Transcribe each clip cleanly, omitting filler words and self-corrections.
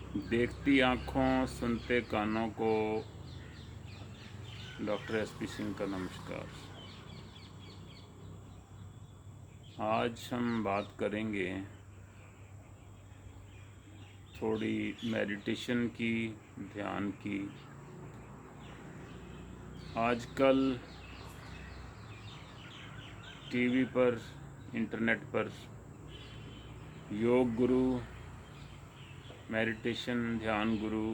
देखती आँखों सुनते कानों को डॉक्टर एसपी सिंह का नमस्कार। आज हम बात करेंगे थोड़ी मेडिटेशन की, ध्यान की। आजकल टीवी पर, इंटरनेट पर योग गुरु, मेडिटेशन, ध्यान गुरु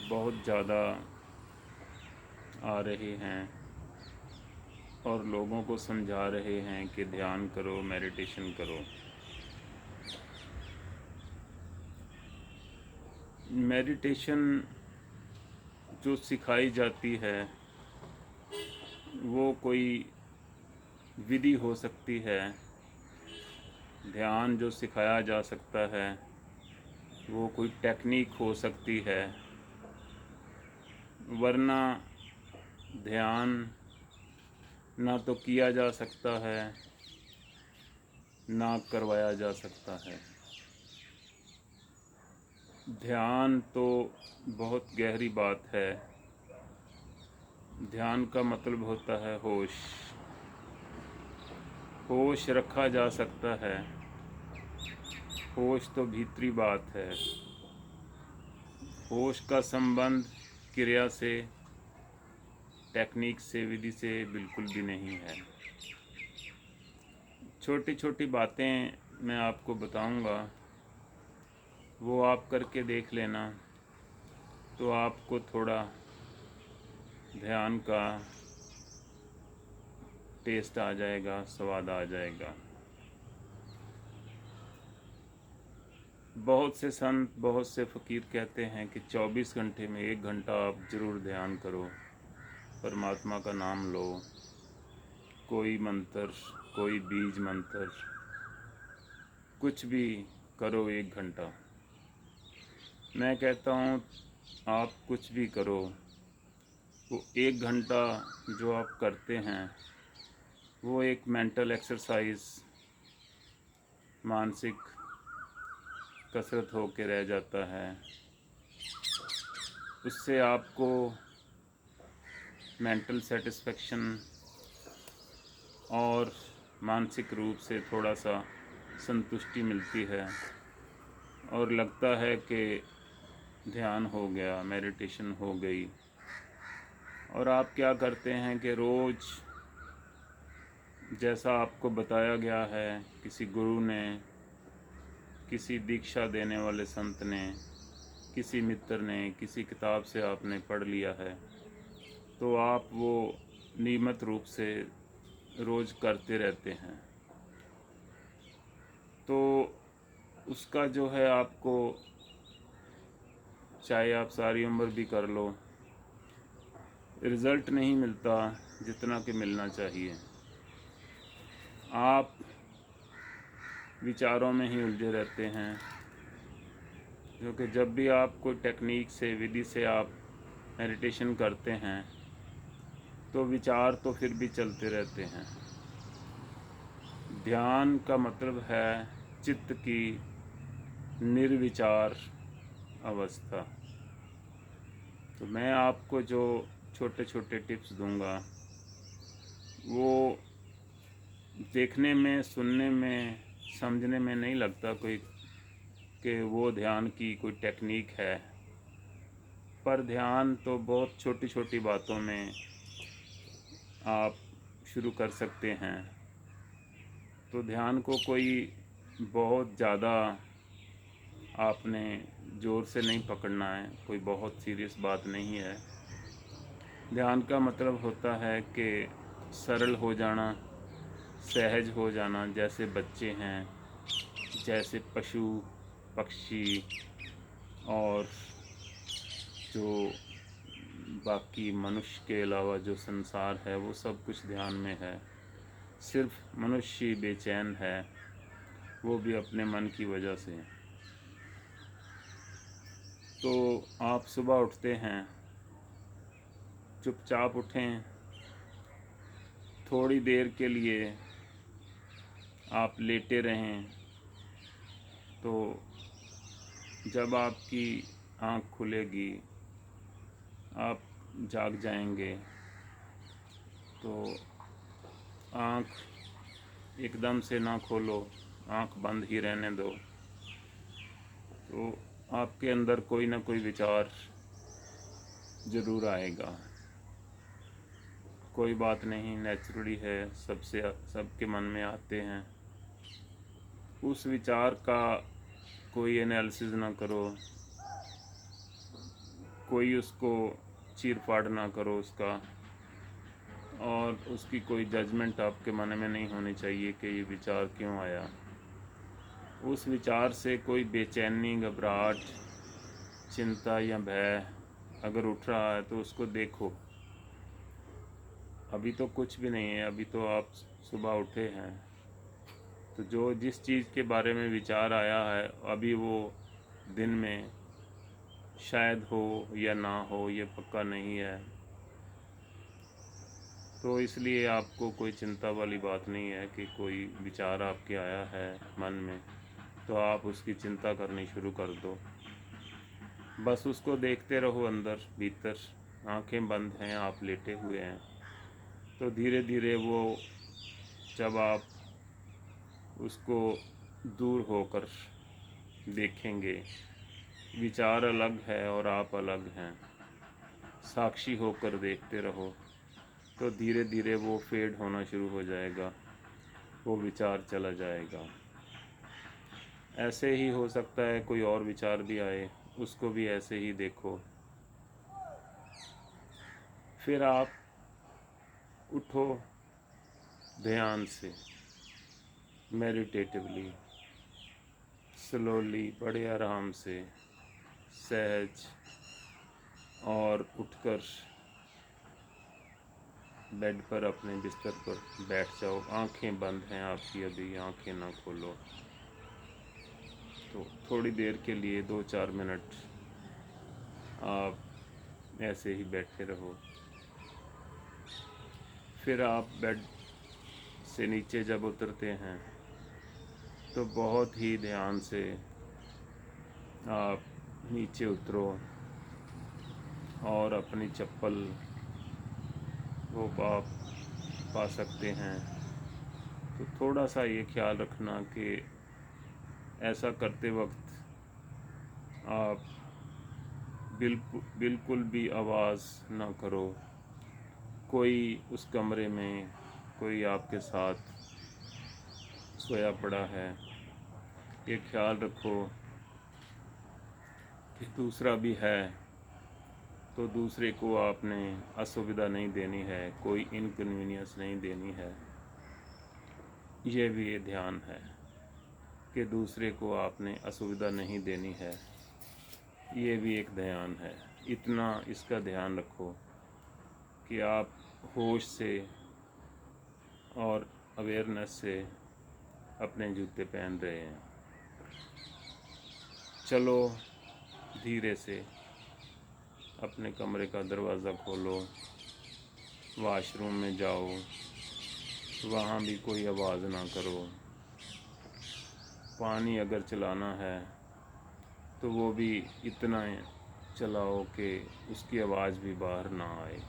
बहुत ज़्यादा आ रहे हैं और लोगों को समझा रहे हैं कि ध्यान करो, मेडिटेशन करो। मेडिटेशन जो सिखाई जाती है वो कोई विधि हो सकती है। ध्यान जो सिखाया जा सकता है वो कोई टेक्निक हो सकती है, वरना ध्यान ना तो किया जा सकता है ना करवाया जा सकता है। ध्यान तो बहुत गहरी बात है। ध्यान का मतलब होता है होश। होश रखा जा सकता है। होश तो भीतरी बात है। होश का संबंध क्रिया से, टेक्निक से, विधि से बिल्कुल भी नहीं है। छोटी छोटी बातें मैं आपको बताऊंगा, वो आप करके देख लेना, तो आपको थोड़ा ध्यान का टेस्ट आ जाएगा, स्वाद आ जाएगा। बहुत से संत, बहुत से फ़कीर कहते हैं कि 24 घंटे में 1 घंटा आप ज़रूर ध्यान करो, परमात्मा का नाम लो, कोई मंत्र, कोई बीज मंत्र, कुछ भी करो 1 घंटा। मैं कहता हूँ आप कुछ भी करो, वो 1 घंटा जो आप करते हैं वो एक मेंटल एक्सरसाइज, मानसिक कसरत हो के रह जाता है। उससे आपको मेंटल सेटिस्फेक्शन और मानसिक रूप से थोड़ा सा संतुष्टि मिलती है और लगता है कि ध्यान हो गया, मेडिटेशन हो गई। और आप क्या करते हैं कि रोज़ जैसा आपको बताया गया है, किसी गुरु ने, किसी दीक्षा देने वाले संत ने, किसी मित्र ने, किसी किताब से आपने पढ़ लिया है, तो आप वो नियमित रूप से रोज़ करते रहते हैं। तो उसका जो है, आपको चाहे आप सारी उम्र भी कर लो, रिज़ल्ट नहीं मिलता जितना कि मिलना चाहिए। आप विचारों में ही उलझे रहते हैं, क्योंकि जब भी आप कोई टेक्निक से, विधि से आप मेडिटेशन करते हैं तो विचार तो फिर भी चलते रहते हैं। ध्यान का मतलब है चित्त की निर्विचार अवस्था। तो मैं आपको जो छोटे छोटे टिप्स दूंगा वो देखने में, सुनने में, समझने में नहीं लगता कोई कि वो ध्यान की कोई टेक्निक है, पर ध्यान तो बहुत छोटी छोटी बातों में आप शुरू कर सकते हैं। तो ध्यान को कोई बहुत ज़्यादा आपने ज़ोर से नहीं पकड़ना है, कोई बहुत सीरियस बात नहीं है। ध्यान का मतलब होता है कि सरल हो जाना, सहज हो जाना, जैसे बच्चे हैं, जैसे पशु पक्षी और जो बाकी मनुष्य के अलावा जो संसार है वो सब कुछ ध्यान में है। सिर्फ मनुष्य ही बेचैन है, वो भी अपने मन की वजह से। तो आप सुबह उठते हैं, चुपचाप उठें, थोड़ी देर के लिए आप लेटे रहें, तो जब आपकी आँख खुलेगी, आप जाग जाएंगे, तो आँख एकदम से ना खोलो, आँख बंद ही रहने दो। तो आपके अंदर कोई ना कोई विचार ज़रूर आएगा। कोई बात नहीं, नेचुरली है, सबके मन में आते हैं। उस विचार का कोई एनालिसिस ना करो, कोई उसको चीर फाड़ ना करो उसका, और उसकी कोई जजमेंट आपके मन में नहीं होनी चाहिए कि ये विचार क्यों आया। उस विचार से कोई बेचैनी, घबराहट, चिंता या भय अगर उठ रहा है तो उसको देखो। अभी तो कुछ भी नहीं है, अभी तो आप सुबह उठे हैं, तो जिस चीज़ के बारे में विचार आया है अभी वो दिन में शायद हो या ना हो, ये पक्का नहीं है। तो इसलिए आपको कोई चिंता वाली बात नहीं है कि कोई विचार आपके आया है मन में तो आप उसकी चिंता करनी शुरू कर दो। बस उसको देखते रहो अंदर भीतर, आंखें बंद हैं, आप लेटे हुए हैं। तो धीरे धीरे वो, जब आप उसको दूर होकर देखेंगे, विचार अलग है और आप अलग हैं, साक्षी होकर देखते रहो, तो धीरे धीरे वो फेड होना शुरू हो जाएगा, वो विचार चला जाएगा। ऐसे ही हो सकता है कोई और विचार भी आए, उसको भी ऐसे ही देखो। फिर आप उठो ध्यान से, मेडिटेटिवली, स्लोली, बड़े आराम से, सहज, और उठकर बेड पर, अपने बिस्तर पर बैठ जाओ। आंखें बंद हैं आपकी, अभी आंखें ना खोलो। तो थोड़ी देर के लिए 2-4 मिनट आप ऐसे ही बैठे रहो। फिर आप बेड से नीचे जब उतरते हैं तो बहुत ही ध्यान से आप नीचे उतरो और अपनी चप्पल वो आप पा सकते हैं। तो थोड़ा सा ये ख्याल रखना कि ऐसा करते वक्त आप बिल्कुल भी आवाज़ ना करो। कोई उस कमरे में कोई आपके साथ सोया पड़ा है, ये ख्याल रखो कि दूसरा भी है, तो दूसरे को आपने असुविधा नहीं देनी है, कोई इनकन्वीनियंस नहीं देनी है। ये भी ये ध्यान है कि दूसरे को आपने असुविधा नहीं देनी है, ये भी एक ध्यान है। इतना इसका ध्यान रखो कि आप होश से और अवेयरनेस से अपने जूते पहन रहे हैं। चलो धीरे से अपने कमरे का दरवाज़ा खोलो, वॉशरूम में जाओ, वहाँ भी कोई आवाज़ ना करो। पानी अगर चलाना है तो वो भी इतना चलाओ कि उसकी आवाज़ भी बाहर ना आए।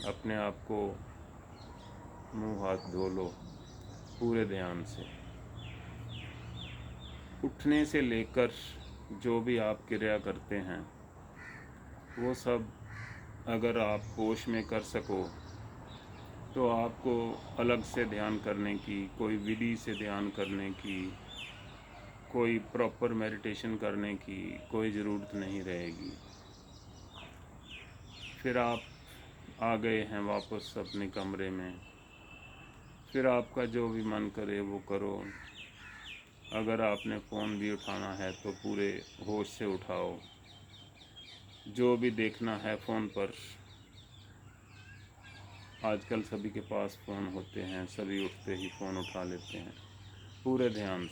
अपने आप को मुंह हाथ धो लो पूरे ध्यान से। उठने से लेकर जो भी आप क्रिया करते हैं वो सब अगर आप होश में कर सको तो आपको अलग से ध्यान करने की, कोई विधि से ध्यान करने की, कोई प्रॉपर मेडिटेशन करने की कोई ज़रूरत नहीं रहेगी। फिर आप आ गए हैं वापस अपने कमरे में, फिर आपका जो भी मन करे वो करो। अगर आपने फ़ोन भी उठाना है तो पूरे होश से उठाओ। जो भी देखना है फ़ोन पर, आजकल सभी के पास फ़ोन होते हैं, सभी उठते ही फ़ोन उठा लेते हैं। पूरे ध्यान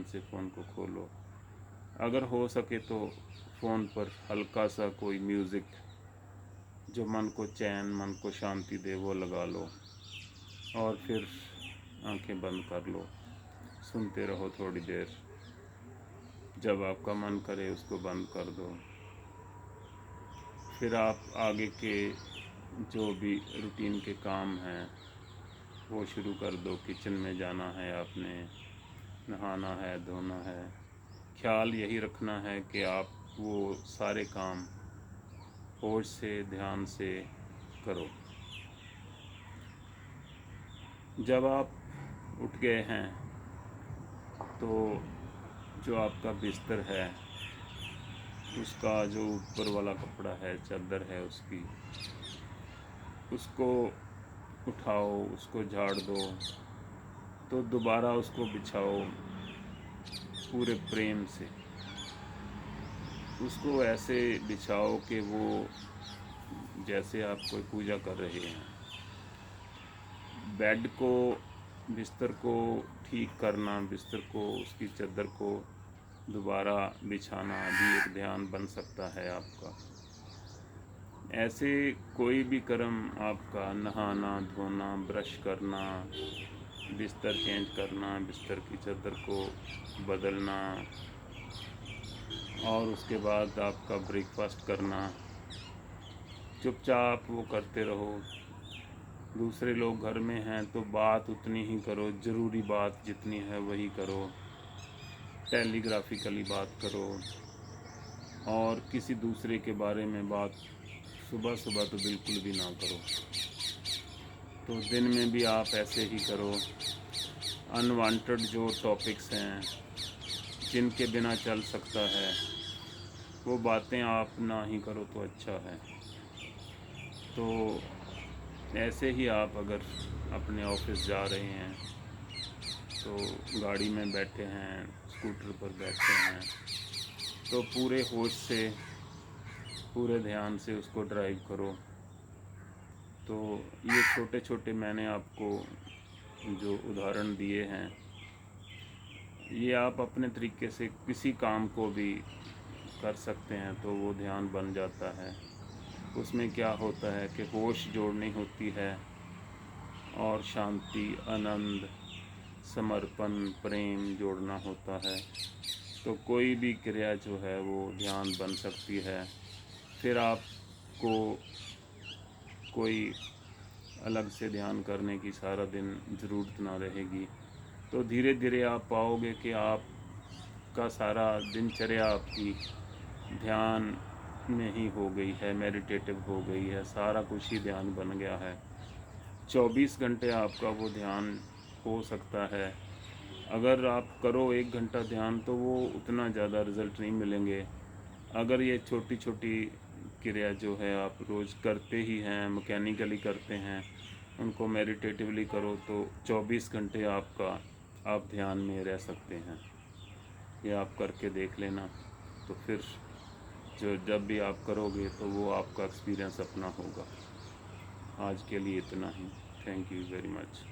से फ़ोन को खोलो। अगर हो सके तो फ़ोन पर हल्का सा कोई म्यूज़िक जो मन को चैन, मन को शांति दे वो लगा लो और फिर आंखें बंद कर लो। सुनते रहो थोड़ी देर। जब आपका मन करे उसको बंद कर दो। फिर आप आगे के जो भी रूटीन के काम हैं वो शुरू कर दो। किचन में जाना है आपने, नहाना है, धोना है। ख्याल यही रखना है कि आप वो सारे काम होश से, ध्यान से करो। जब आप उठ गए हैं तो जो आपका बिस्तर है उसका जो ऊपर वाला कपड़ा है, चादर है उसको उठाओ, उसको झाड़ दो, तो दोबारा उसको बिछाओ पूरे प्रेम से। उसको ऐसे बिछाओ कि वो जैसे आप कोई पूजा कर रहे हैं। बेड को, बिस्तर को ठीक करना, बिस्तर को, उसकी चादर को दोबारा बिछाना भी एक ध्यान बन सकता है आपका। ऐसे कोई भी कर्म आपका, नहाना, धोना, ब्रश करना, बिस्तर चेंज करना, बिस्तर की चादर को बदलना और उसके बाद आपका ब्रेकफास्ट करना, चुपचाप वो करते रहो। दूसरे लोग घर में हैं तो बात उतनी ही करो, ज़रूरी बात जितनी है वही करो, टेलीग्राफिकली बात करो। और किसी दूसरे के बारे में बात सुबह सुबह तो बिल्कुल भी ना करो। तो दिन में भी आप ऐसे ही करो। अनवांटेड जो टॉपिक्स हैं जिनके बिना चल सकता है वो बातें आप ना ही करो तो अच्छा है। तो ऐसे ही आप अगर अपने ऑफिस जा रहे हैं तो गाड़ी में बैठे हैं, स्कूटर पर बैठे हैं, तो पूरे होश से, पूरे ध्यान से उसको ड्राइव करो। तो ये छोटे छोटे मैंने आपको जो उदाहरण दिए हैं, ये आप अपने तरीके से किसी काम को भी कर सकते हैं तो वो ध्यान बन जाता है। उसमें क्या होता है कि होश जोड़नी होती है और शांति, आनंद, समर्पण, प्रेम जोड़ना होता है। तो कोई भी क्रिया जो है वो ध्यान बन सकती है। फिर आपको कोई अलग से ध्यान करने की सारा दिन ज़रूरत ना रहेगी। तो धीरे धीरे आप पाओगे कि आपका सारा दिनचर्या आपकी ध्यान में ही हो गई है, मेडिटेटिव हो गई है, सारा कुछ ही ध्यान बन गया है। 24 घंटे आपका वो ध्यान हो सकता है। अगर आप करो 1 घंटा ध्यान तो वो उतना ज़्यादा रिज़ल्ट नहीं मिलेंगे। अगर ये छोटी छोटी क्रिया जो है आप रोज़ करते ही हैं, मैकेनिकली करते हैं, उनको मेडिटेटिवली करो तो 24 घंटे आप ध्यान में रह सकते हैं। ये आप करके देख लेना। तो फिर जब भी आप करोगे तो वो आपका एक्सपीरियंस अपना होगा। आज के लिए इतना ही। Thank you very much.